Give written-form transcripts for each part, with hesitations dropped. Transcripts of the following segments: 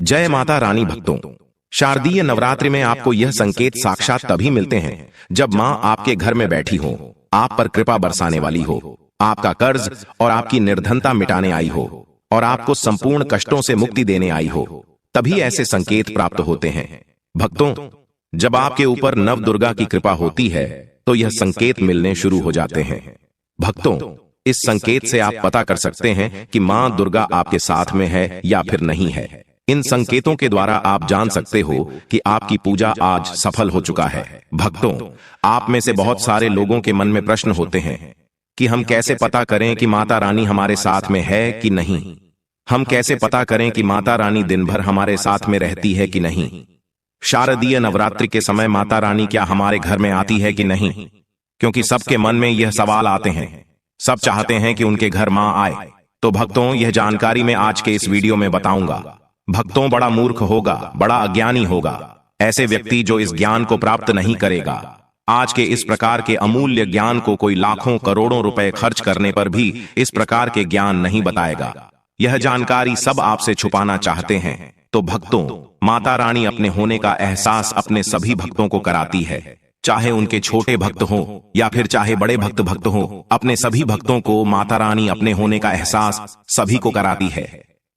जय माता रानी भक्तों, शारदीय नवरात्रि में आपको यह संकेत साक्षात तभी मिलते हैं जब मां आपके घर में बैठी हो, आप पर कृपा बरसाने वाली हो, आपका कर्ज और आपकी निर्धनता मिटाने आई हो और आपको संपूर्ण कष्टों से मुक्ति देने आई हो। तभी ऐसे संकेत प्राप्त होते हैं। भक्तों, जब आपके ऊपर नव दुर्गा की कृपा होती है तो यह संकेत मिलने शुरू हो जाते हैं। भक्तों, इस संकेत से आप पता कर सकते हैं कि मां दुर्गा आपके साथ में है या फिर नहीं है। इन संकेतों के द्वारा आप जान सकते हो कि आपकी पूजा आज सफल हो चुका है। भक्तों, आप में से बहुत सारे लोगों के मन में प्रश्न होते हैं कि हम कैसे पता करें कि माता रानी हमारे साथ में है कि नहीं। हम कैसे पता करें कि माता रानी दिन भर हमारे साथ में रहती है कि नहीं। शारदीय नवरात्रि के समय माता रानी क्या हमारे घर में आती है कि नहीं, क्योंकि सबके मन में यह सवाल आते हैं। सब चाहते हैं कि उनके घर मां आए। तो भक्तों, यह जानकारी मैं आज के इस वीडियो में बताऊंगा। भक्तों, बड़ा मूर्ख होगा, बड़ा अज्ञानी होगा ऐसे व्यक्ति जो इस ज्ञान को प्राप्त नहीं करेगा। आज के इस प्रकार के अमूल्य ज्ञान को कोई लाखों करोड़ों रुपए खर्च करने पर भी इस प्रकार के ज्ञान नहीं बताएगा। यह जानकारी सब आपसे छुपाना चाहते हैं। तो भक्तों, माता रानी अपने होने का एहसास अपने सभी भक्तों को कराती है, चाहे उनके छोटे भक्त हो या फिर चाहे बड़े भक्त हो। अपने सभी भक्तों को माता रानी अपने होने का एहसास सभी को कराती है,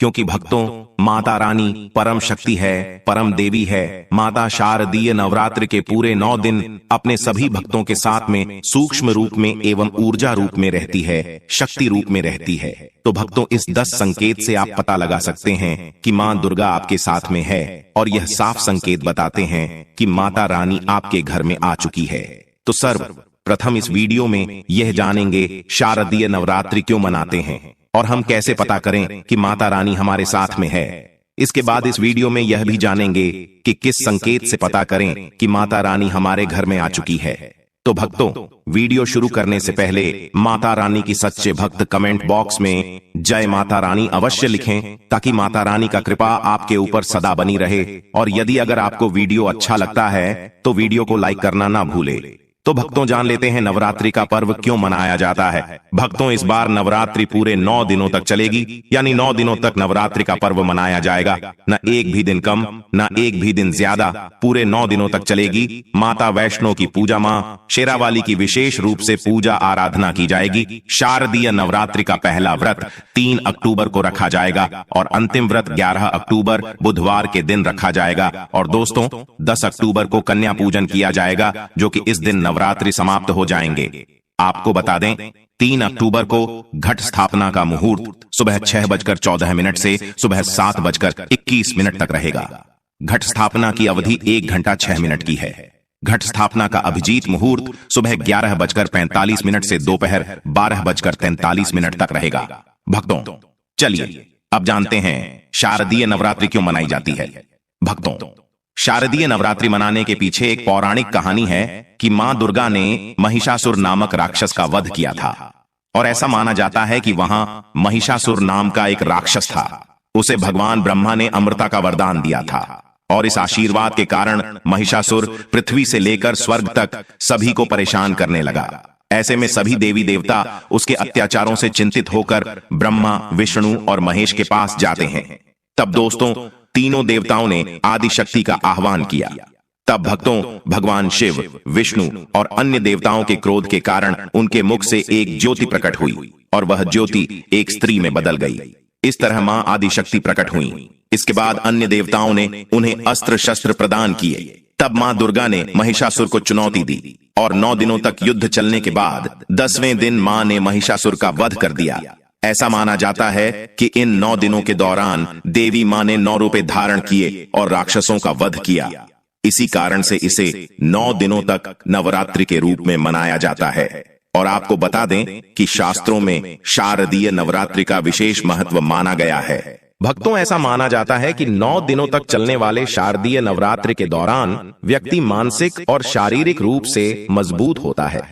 क्योंकि भक्तों, माता रानी परम शक्ति है, परम देवी है। माता शारदीय नवरात्रि के पूरे 9 दिन अपने सभी भक्तों के साथ में सूक्ष्म रूप में एवं ऊर्जा रूप में रहती है, शक्ति रूप में रहती है। तो भक्तों, इस 10 संकेत से आप पता लगा सकते हैं कि मां दुर्गा आपके साथ में है, और यह साफ संकेत बताते हैं कि माता रानी आपके घर में आ चुकी है। तो सर्वप्रथम इस वीडियो में यह जानेंगे शारदीय नवरात्रि क्यों मनाते हैं और हम कैसे पता करें कि माता रानी हमारे साथ में है। इसके बाद इस वीडियो में यह भी जानेंगे कि किस संकेत से पता करें कि माता रानी हमारे घर में आ चुकी है। तो भक्तों, वीडियो शुरू करने से पहले माता रानी की सच्चे भक्त कमेंट बॉक्स में जय माता रानी अवश्य लिखें, ताकि माता रानी का कृपा आपके ऊपर सदा बनी रहे। और यदि अगर आपको वीडियो अच्छा लगता है तो वीडियो को लाइक करना ना भूले। तो भक्तों, जान लेते हैं नवरात्रि का पर्व क्यों मनाया जाता है। भक्तों, इस बार नवरात्रि पूरे 9 दिनों तक चलेगी, यानी 9 दिनों तक नवरात्रि का पर्व मनाया जाएगा। न एक भी दिन कम, न एक भी दिन ज्यादा, पूरे 9 दिनों तक चलेगी। माता वैष्णो की पूजा, मां शेरावाली की विशेष रूप से पूजा आराधना की जाएगी। शारदीय नवरात्रि का पहला व्रत 3 अक्टूबर को रखा जाएगा और अंतिम व्रत 11 अक्टूबर बुधवार के दिन रखा जाएगा। और दोस्तों, 10 अक्टूबर को कन्या पूजन किया जाएगा, जो कि इस दिन नवरात्रि समाप्त हो जाएंगे। आपको बता दें, 3 अक्टूबर को घट स्थापना का मुहूर्त सुबह 6:14 से सुबह 7:21 तक रहेगा। घट स्थापना की अवधि 1 घंटा 6 मिनट की है। घट स्थापना का अभिजीत मुहूर्त सुबह 11:45 से दोपहर 12:43 तक रहेगा। भक्तों, चलिए अब जानते हैं शारदीय नवरात्रि क्यों मनाई जाती है। भक्तों, शारदीय नवरात्रि मनाने के पीछे एक पौराणिक कहानी है कि मां दुर्गा ने महिषासुर नामक राक्षस का वध किया था। और ऐसा माना जाता है कि वहां महिषासुर नाम का एक राक्षस था। उसे भगवान ब्रह्मा ने अमृता का वरदान दिया था, और इस आशीर्वाद के कारण महिषासुर पृथ्वी से लेकर स्वर्ग तक सभी को परेशान करने लगा। ऐसे में सभी देवी देवता उसके अत्याचारों से चिंतित होकर ब्रह्मा, विष्णु और महेश के पास जाते हैं। तब दोस्तों, तीनों देवताओं ने आदि शक्ति का आह्वान किया। तब भक्तों, भगवान शिव, विष्णु और अन्य देवताओं के क्रोध के कारण उनके मुख से एक ज्योति प्रकट हुई, और वह ज्योति एक स्त्री में बदल गई। इस तरह मां आदि शक्ति प्रकट हुई। इसके बाद अन्य देवताओं ने उन्हें अस्त्र शस्त्र प्रदान किए। तब मां दुर्गा ने महिषासुर को चुनौती दी, और 9 दिनों तक युद्ध चलने के बाद 10वें दिन मां ने महिषासुर का वध कर दिया। ऐसा माना जाता है कि इन 9 दिनों के दौरान देवी मां ने 9 रूप धारण किए और राक्षसों का वध किया। इसी कारण से इसे 9 दिनों तक नवरात्रि के रूप में मनाया जाता है। और आपको बता दें कि शास्त्रों में शारदीय नवरात्रि का विशेष महत्व माना गया है। भक्तों, ऐसा माना जाता है कि 9 दिनों तक चलने वाले शारदीय नवरात्रि के दौरान व्यक्ति मानसिक और शारीरिक रूप से मजबूत होता है।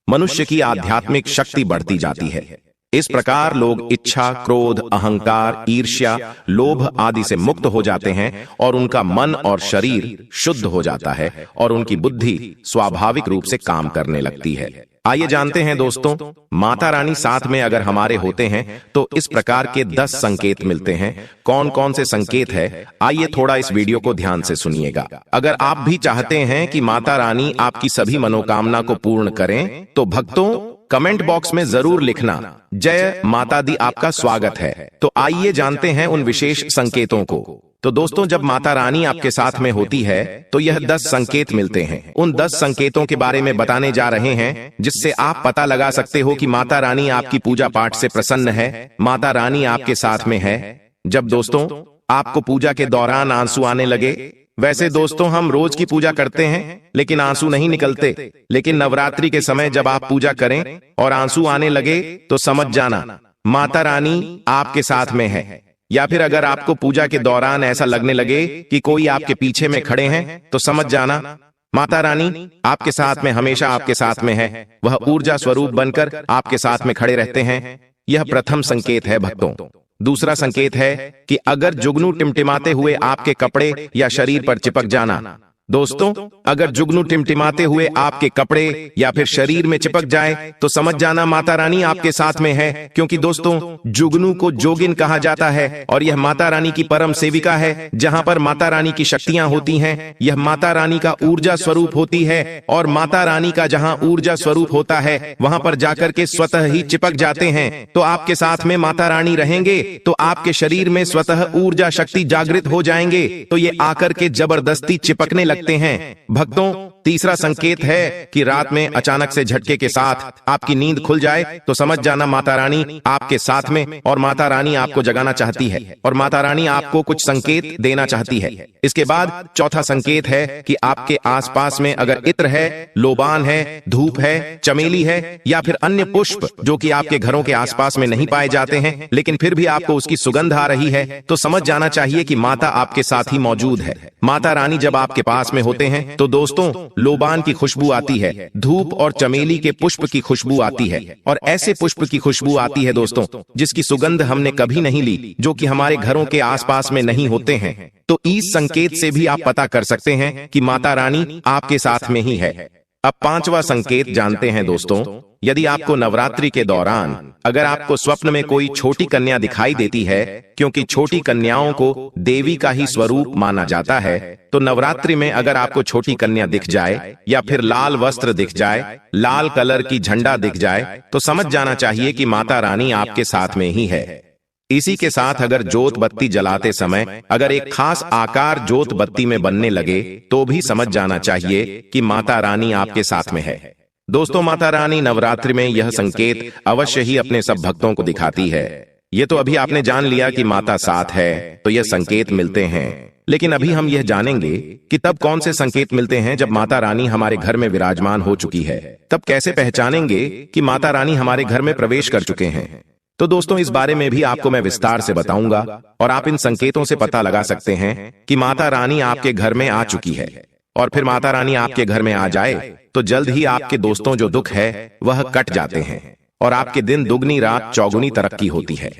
मनुष्य की आध्यात्मिक शक्ति बढ़ती जाती है। इस प्रकार लोग इच्छा, क्रोध, अहंकार, ईर्ष्या, लोभ आदि से मुक्त हो जाते हैं और उनका मन और शरीर शुद्ध हो जाता है और उनकी बुद्धि स्वाभाविक रूप से काम करने लगती है। आइए जानते हैं दोस्तों, माता रानी साथ में अगर हमारे होते हैं तो इस प्रकार के 10 संकेत मिलते हैं। कौन कौन से संकेत है, आइए थोड़ा इस वीडियो को ध्यान से सुनिएगा। अगर आप भी चाहते हैं कि माता रानी आपकी सभी मनोकामना को पूर्ण करें तो भक्तों कमेंट बॉक्स में जरूर लिखना, जय माता दी आपका स्वागत है। तो आइए जानते हैं उन विशेष संकेतों को। तो दोस्तों, जब माता रानी आपके साथ में होती है तो यह 10 संकेत मिलते हैं। उन 10 संकेतों के बारे में बताने जा रहे हैं जिससे आप पता लगा सकते हो कि माता रानी आपकी पूजा पाठ से प्रसन्न है, माता रानी आपके साथ में है। जब दोस्तों आपको पूजा के दौरान आंसू आने लगे, वैसे दोस्तों हम रोज की पूजा करते हैं लेकिन आंसू नहीं निकलते, लेकिन नवरात्रि के समय जब आप पूजा करें और आंसू आने लगे तो समझ जाना माता रानी आपके साथ में है। या फिर अगर आपको पूजा के दौरान ऐसा लगने लगे कि कोई आपके पीछे में खड़े हैं तो समझ जाना माता रानी आपके साथ में, हमेशा आपके साथ में है। वह ऊर्जा स्वरूप बनकर आपके साथ में खड़े रहते हैं। यह प्रथम संकेत है भक्तों। दूसरा संकेत है कि अगर जुगनू टिमटिमाते हुए आपके कपड़े या शरीर पर चिपक जाना। दोस्तों, अगर जुगनू टिमटिमाते हुए आपके कपड़े या फिर शरीर में चिपक जाए तो समझ जाना माता रानी आपके साथ में है, क्योंकि दोस्तों जुगनू को जोगिन कहा जाता है और यह माता रानी की परम सेविका है। जहां पर माता रानी की शक्तियां होती हैं, यह माता रानी का ऊर्जा स्वरूप होती है और माता रानी का जहां ऊर्जा स्वरूप होता है वहां पर जाकर के स्वतः ही चिपक जाते हैं। तो आपके साथ में माता रानी रहेंगे तो आपके शरीर में स्वतः ऊर्जा शक्ति जागृत हो जाएंगे, तो ये आकर के जबरदस्ती चिपकने लगते हैं। भक्तों, तीसरा संकेत है कि रात में अचानक से झटके के साथ आपकी नींद खुल जाए तो समझ जाना माता रानी आपके साथ में और माता रानी आपको जगाना चाहती है और माता रानी आपको कुछ संकेत देना चाहती है। इसके बाद चौथा संकेत है कि आपके आसपास में अगर इत्र है, लोबान है, धूप है, चमेली है या फिर अन्य पुष्प जो कि आपके घरों के आसपास में नहीं पाए जाते हैं लेकिन फिर भी आपको उसकी सुगंध आ रही है तो समझ जाना चाहिए कि माता आपके साथ ही मौजूद है। माता रानी जब आपके पास में होते हैं तो दोस्तों लोबान की खुशबू आती है, धूप और चमेली के पुष्प की खुशबू आती है और ऐसे पुष्प की खुशबू आती है दोस्तों जिसकी सुगंध हमने कभी नहीं ली, जो कि हमारे घरों के आसपास में नहीं होते हैं। तो इस संकेत से भी आप पता कर सकते हैं कि माता रानी आपके साथ में ही है। अब पांचवा संकेत जानते हैं दोस्तों। यदि आपको नवरात्रि के दौरान अगर आपको स्वप्न में कोई छोटी कन्या दिखाई देती है, क्योंकि छोटी कन्याओं को देवी का ही स्वरूप माना जाता है, तो नवरात्रि में अगर आपको छोटी कन्या दिख जाए या फिर लाल वस्त्र दिख जाए, लाल कलर की झंडा दिख जाए तो समझ जाना चाहिए कि माता रानी आपके साथ में ही है। इसी के साथ अगर जोत बत्ती जलाते समय अगर एक खास आकार जोत बत्ती में बनने लगे तो भी समझ जाना चाहिए कि माता रानी आपके साथ में है। दोस्तों, माता रानी नवरात्रि में यह संकेत अवश्य ही अपने सब भक्तों को दिखाती है। ये तो अभी आपने जान लिया कि माता साथ है तो यह संकेत मिलते हैं, लेकिन अभी हम यह जानेंगे कि तब कौन से संकेत मिलते हैं जब माता रानी हमारे घर में विराजमान हो चुकी है। तब कैसे पहचानेंगे कि माता रानी हमारे घर में प्रवेश कर चुके हैं। तो दोस्तों, इस बारे में भी आपको मैं विस्तार से बताऊंगा और आप इन संकेतों से पता लगा सकते हैं कि माता रानी आपके घर में आ चुकी है। और फिर माता रानी आपके घर में आ जाए तो जल्द ही आपके दोस्तों जो दुख है वह कट जाते हैं और आपके दिन दुगनी रात चौगुनी तरक्की होती है।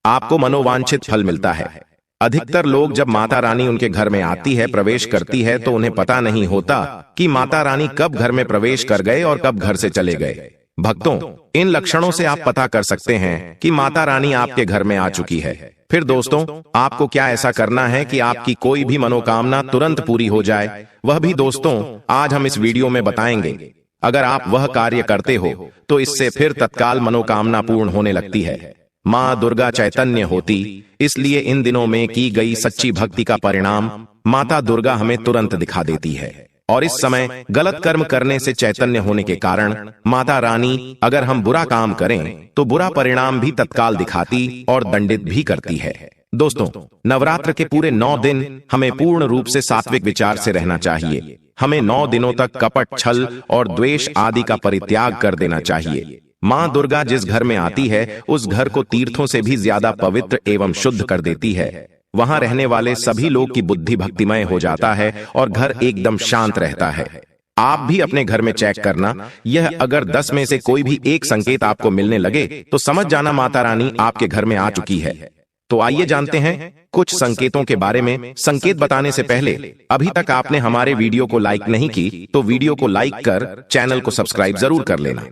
आपको मनोवांछित फल मिलता है। अधिकतर लोग जब माता रानी उनके घर में आती है, प्रवेश करती है, तो उन्हें पता नहीं होता कि माता रानी कब घर में प्रवेश कर गए और कब घर से चले गए। भक्तों, इन लक्षणों से आप पता कर सकते हैं कि माता रानी आपके घर में आ चुकी है। फिर दोस्तों, आपको क्या ऐसा करना है कि आपकी कोई भी मनोकामना तुरंत पूरी हो जाए, वह भी दोस्तों आज हम इस वीडियो में बताएंगे। अगर आप वह कार्य करते हो तो इससे फिर तत्काल मनोकामना पूर्ण होने लगती है। माँ दुर्गा चैतन्य होती, इसलिए इन दिनों में की गई सच्ची भक्ति का परिणाम माता दुर्गा हमें तुरंत दिखा देती है। और इस समय गलत कर्म करने से चैतन्य होने के कारण माता रानी अगर हम बुरा काम करें तो बुरा परिणाम भी तत्काल दिखाती और दंडित भी करती है। दोस्तों, नवरात्र के पूरे 9 दिन हमें पूर्ण रूप से सात्विक विचार से रहना चाहिए। हमें 9 दिनों तक कपट, छल और द्वेष आदि का परित्याग कर देना चाहिए। माँ दुर्गा जिस घर में आती है उस घर को तीर्थों से भी ज्यादा पवित्र एवं शुद्ध कर देती है। वहां रहने वाले सभी लोग की बुद्धि भक्तिमय हो जाता है और घर एकदम शांत रहता है। आप भी अपने घर में चेक करना। यह अगर 10 में से कोई भी एक संकेत आपको मिलने लगे तो समझ जाना माता रानी आपके घर में आ चुकी है। तो आइए जानते हैं कुछ संकेतों के बारे में। संकेत बताने से पहले अभी तक आपने हमारे वीडियो को लाइक नहीं की तो वीडियो को लाइक कर चैनल को सब्सक्राइब जरूर कर लेना।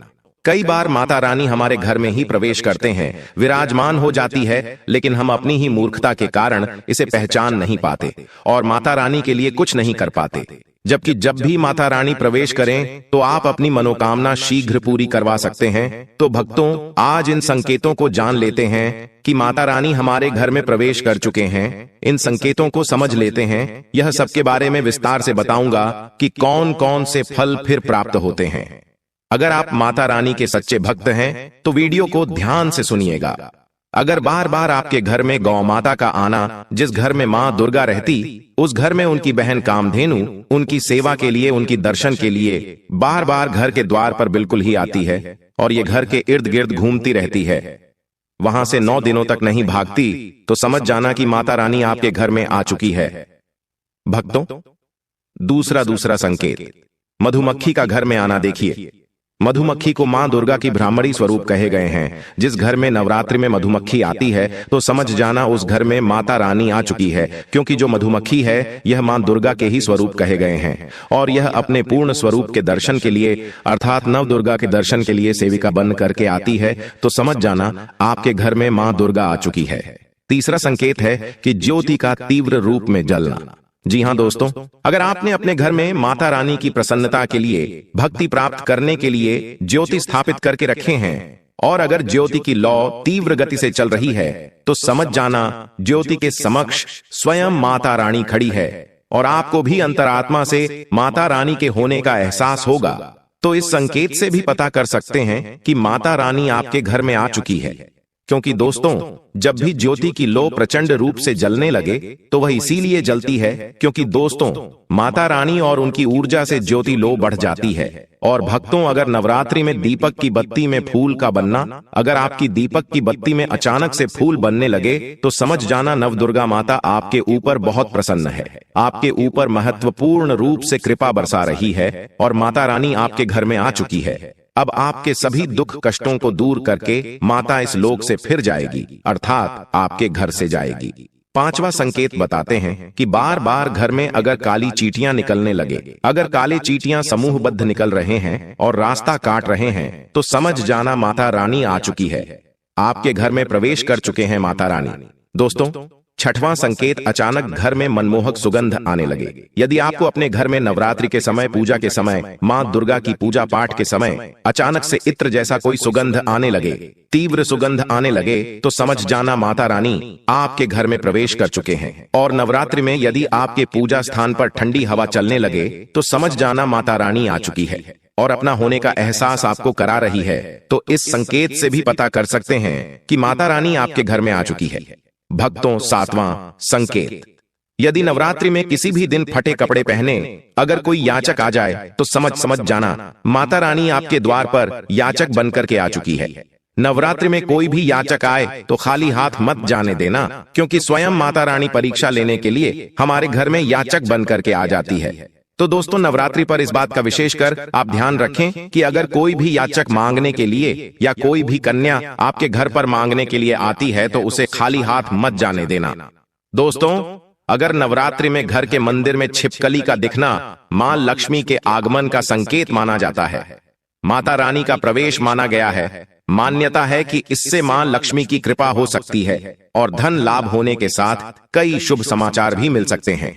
कई बार माता रानी हमारे घर में ही प्रवेश करते हैं, विराजमान हो जाती है, लेकिन हम अपनी ही मूर्खता के कारण इसे पहचान नहीं पाते और माता रानी के लिए कुछ नहीं कर पाते। जबकि जब भी माता रानी प्रवेश करें तो आप अपनी मनोकामना शीघ्र पूरी करवा सकते हैं। तो भक्तों, आज इन संकेतों को जान लेते हैं कि माता रानी हमारे घर में प्रवेश कर चुके हैं। इन संकेतों को समझ लेते हैं। यह सबके बारे में विस्तार से बताऊंगा कि कौन कौन से फल फिर प्राप्त होते हैं। अगर आप माता रानी के सच्चे भक्त हैं तो वीडियो को ध्यान से सुनिएगा। अगर बार बार आपके घर में गौ माता का आना, जिस घर में मां दुर्गा रहती, उस घर में उनकी बहन कामधेनु उनकी सेवा के लिए, उनकी दर्शन के लिए बार बार घर के द्वार पर बिल्कुल ही आती है और ये घर के इर्द गिर्द घूमती रहती है, वहां से 9 दिनों तक नहीं भागती, तो समझ जाना कि माता रानी आपके घर में आ चुकी है। भक्तों, दूसरा संकेत, मधुमक्खी का घर में आना। देखिए, मधुमक्खी को मां दुर्गा की ब्राह्मणी स्वरूप कहे गए हैं। जिस घर में नवरात्रि में मधुमक्खी आती है तो समझ जाना उस घर में माता रानी आ चुकी है, क्योंकि जो मधुमक्खी है यह मां दुर्गा के ही स्वरूप कहे गए हैं और यह अपने पूर्ण स्वरूप के दर्शन के लिए, अर्थात नव दुर्गा के दर्शन के लिए सेविका बन करके आती है। तो समझ जाना आपके घर में मां दुर्गा आ चुकी है। तीसरा संकेत है कि ज्योति का तीव्र रूप में जलना। जी हां दोस्तों, अगर आपने अपने घर में माता रानी की प्रसन्नता के लिए, भक्ति प्राप्त करने के लिए ज्योति स्थापित करके रखे हैं और अगर ज्योति की लौ तीव्र गति से चल रही है तो समझ जाना ज्योति के समक्ष स्वयं माता रानी खड़ी है और आपको भी अंतरात्मा से माता रानी के होने का एहसास होगा। तो इस संकेत से भी पता कर सकते हैं कि माता रानी आपके घर में आ चुकी है। क्योंकि दोस्तों, जब भी ज्योति की लौ प्रचंड रूप से जलने लगे तो वह इसीलिए जलती है क्योंकि दोस्तों, माता रानी और उनकी ऊर्जा से ज्योति लौ बढ़ जाती है। और भक्तों, अगर नवरात्रि में दीपक की बत्ती में फूल का बनना, अगर आपकी दीपक की बत्ती में अचानक से फूल बनने लगे तो समझ जाना नव दुर्गा माता आपके ऊपर बहुत प्रसन्न है, आपके ऊपर महत्वपूर्ण रूप से कृपा बरसा रही है और माता रानी आपके घर में आ चुकी है। अब आपके सभी दुख कष्टों को दूर करके माता इस लोक से फिर जाएगी, अर्थात आपके घर से जाएगी। 5वां संकेत बताते हैं कि बार बार घर में अगर काली चींटियां निकलने लगे, अगर काले चींटियां समूहबद्ध निकल रहे हैं और रास्ता काट रहे हैं तो समझ जाना माता रानी आ चुकी है, आपके घर में प्रवेश कर चुके हैं माता रानी। दोस्तों, 6वां संकेत, अचानक घर में मनमोहक सुगंध आने लगे। यदि आपको अपने घर में नवरात्रि के समय, पूजा के समय, मां दुर्गा की पूजा पाठ के समय अचानक से इत्र जैसा कोई सुगंध आने लगे, तीव्र सुगंध आने लगे, तो समझ जाना माता रानी आपके घर में प्रवेश कर चुके हैं। और नवरात्रि में यदि आपके पूजा स्थान पर ठंडी हवा चलने लगे तो समझ जाना माता रानी आ चुकी है और अपना होने का एहसास आपको करा रही है। तो इस संकेत से भी पता कर सकते हैं कि माता रानी आपके घर में आ चुकी है। भक्तों, 7वां संकेत, यदि नवरात्रि में किसी भी दिन फटे कपड़े पहने अगर कोई याचक आ जाए तो समझ जाना माता रानी आपके द्वार पर याचक बनकर के आ चुकी है। नवरात्रि में कोई भी याचक आए तो खाली हाथ मत जाने देना, क्योंकि स्वयं माता रानी परीक्षा लेने के लिए हमारे घर में याचक बनकर के आ जाती है। तो दोस्तों, नवरात्रि पर इस बात का विशेष कर आप ध्यान रखें कि अगर कोई भी याचक मांगने के लिए या कोई भी कन्या आपके घर पर मांगने के लिए आती है तो उसे खाली हाथ मत जाने देना। दोस्तों, अगर नवरात्रि में घर के मंदिर में छिपकली का दिखना मां लक्ष्मी के आगमन का संकेत माना जाता है, माता रानी का प्रवेश माना गया है। मान्यता है कि इससे मां लक्ष्मी की कृपा हो सकती है और धन लाभ होने के साथ कई शुभ समाचार भी मिल सकते हैं।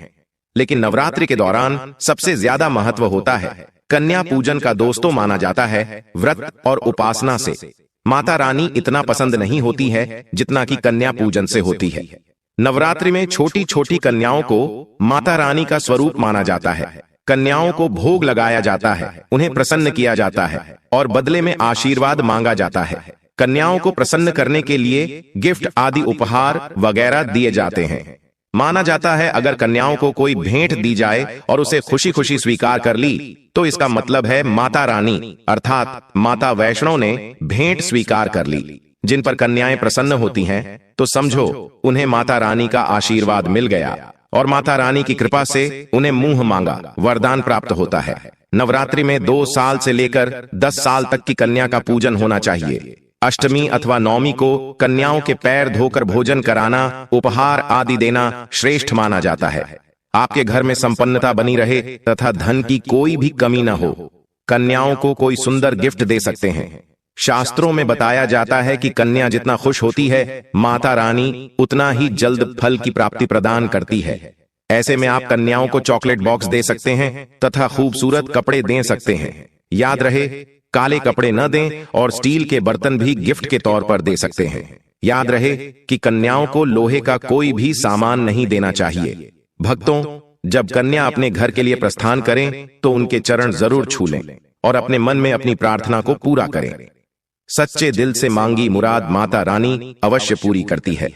लेकिन नवरात्रि के दौरान सबसे ज्यादा महत्व होता है कन्या पूजन का। दोस्तों, माना जाता है व्रत और उपासना से माता रानी इतना पसंद नहीं होती है जितना कि कन्या पूजन से होती है। नवरात्रि में छोटी छोटी कन्याओं को माता रानी का स्वरूप माना जाता है। कन्याओं को भोग लगाया जाता है, उन्हें प्रसन्न किया जाता है और बदले में आशीर्वाद मांगा जाता है। कन्याओं को प्रसन्न करने के लिए गिफ्ट आदि उपहार वगैरह दिए जाते हैं। माना जाता है अगर कन्याओं को कोई भेंट दी जाए और उसे खुशी खुशी स्वीकार कर ली तो इसका मतलब है माता रानी अर्थात माता वैष्णो ने भेंट स्वीकार कर ली। जिन पर कन्याएं प्रसन्न होती हैं तो समझो उन्हें माता रानी का आशीर्वाद मिल गया और माता रानी की कृपा से उन्हें मुंह मांगा वरदान प्राप्त होता है। नवरात्रि में 2 साल से लेकर 10 साल तक की कन्या का पूजन होना चाहिए। अष्टमी अथवा नवमी को कन्याओं के पैर धोकर भोजन कराना, उपहार आदि देना श्रेष्ठ माना जाता है। आपके घर में संपन्नता बनी रहे तथा धन की कोई भी कमी न हो। कन्याओं को कोई सुंदर गिफ्ट दे सकते हैं। शास्त्रों में बताया जाता है कि कन्या जितना खुश होती है, माता रानी उतना ही जल्द फल की प्राप्ति प्रदान करती है। ऐसे में आप कन्याओं को चॉकलेट बॉक्स दे सकते हैं तथा खूबसूरत कपड़े दे सकते हैं। याद रहे, काले कपड़े न दें और स्टील के बर्तन भी गिफ्ट के तौर पर दे सकते हैं। याद रहे कि कन्याओं को लोहे का कोई भी सामान नहीं देना चाहिए। भक्तों, जब कन्या अपने घर के लिए प्रस्थान करें तो उनके चरण जरूर छू लें और अपने मन में अपनी प्रार्थना को पूरा करें। सच्चे दिल से मांगी मुराद माता रानी अवश्य पूरी करती है।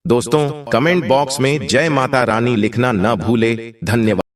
दोस्तों, कमेंट बॉक्स में जय माता रानी लिखना न भूले। धन्यवाद।